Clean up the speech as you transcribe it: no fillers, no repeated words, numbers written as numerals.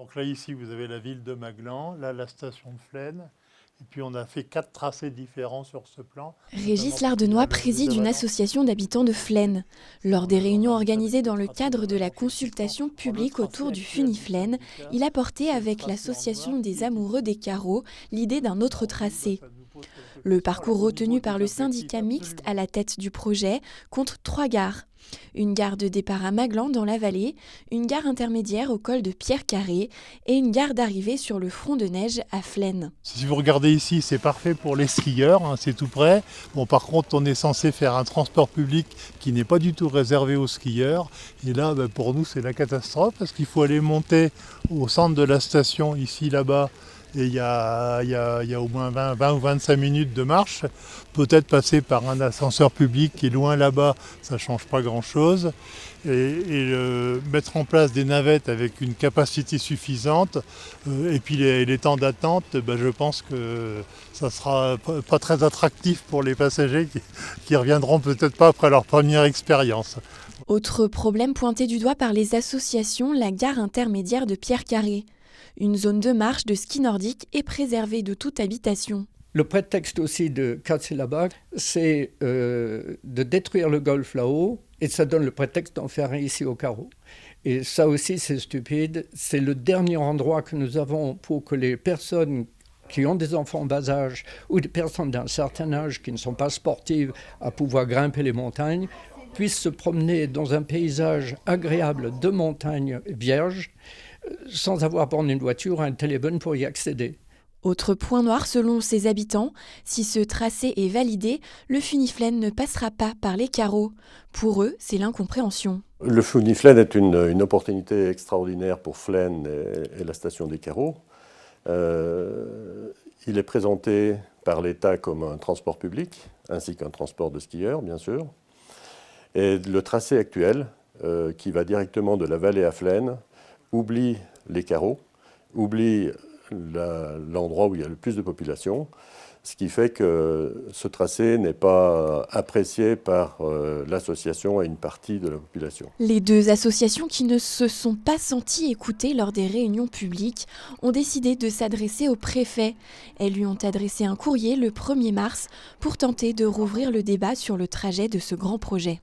Donc là, ici, vous avez la ville de Maglan, là, la station de Flaine. Et puis, on a fait 4 tracés différents sur ce plan. Régis Lardenois préside une association d'habitants de Flaine. Lors des réunions organisées dans le cadre de la consultation publique autour du Funiflène, il a porté avec l'association des amoureux des carreaux l'idée d'un autre tracé. Le parcours retenu par le syndicat mixte à la tête du projet compte 3 gares. Une gare de départ à Maglan dans la vallée, une gare intermédiaire au col de Pierre-Carré et une gare d'arrivée sur le front de neige à Flaine. Si vous regardez ici, c'est parfait pour les skieurs, hein, c'est tout près. Bon, par contre, on est censé faire un transport public qui n'est pas du tout réservé aux skieurs. Et là, pour nous, c'est la catastrophe parce qu'il faut aller monter au centre de la station, ici, là-bas. Et il y a au moins 20 ou 25 minutes de marche. Peut-être passer par un ascenseur public qui est loin là-bas, ça ne change pas grand-chose. Et mettre en place des navettes avec une capacité suffisante. Et puis les temps d'attente, je pense que ça ne sera pas très attractif pour les passagers qui reviendront peut-être pas après leur première expérience. Autre problème pointé du doigt par les associations, la gare intermédiaire de Pierre-Carré. Une zone de marche de ski nordique est préservée de toute habitation. Le prétexte aussi de casser là-bas, c'est de détruire le golfe là-haut, et ça donne le prétexte d'en faire un ici au carreau. Et ça aussi, c'est stupide. C'est le dernier endroit que nous avons pour que les personnes qui ont des enfants en bas âge ou des personnes d'un certain âge qui ne sont pas sportives à pouvoir grimper les montagnes puissent se promener dans un paysage agréable de montagnes vierges sans avoir à prendre une voiture ou un téléphone pour y accéder. Autre point noir selon ses habitants, si ce tracé est validé, le Funiflène ne passera pas par les carreaux. Pour eux, c'est l'incompréhension. Le Funiflène est une opportunité extraordinaire pour Flaine et la station des carreaux. Il est présenté par l'État comme un transport public, ainsi qu'un transport de skieurs, bien sûr. Et le tracé actuel, qui va directement de la vallée à Flaine, oublie les carreaux, oublie l'endroit où il y a le plus de population, ce qui fait que ce tracé n'est pas apprécié par l'association et une partie de la population. Les deux associations qui ne se sont pas senties écoutées lors des réunions publiques ont décidé de s'adresser au préfet. Elles lui ont adressé un courrier le 1er mars pour tenter de rouvrir le débat sur le trajet de ce grand projet.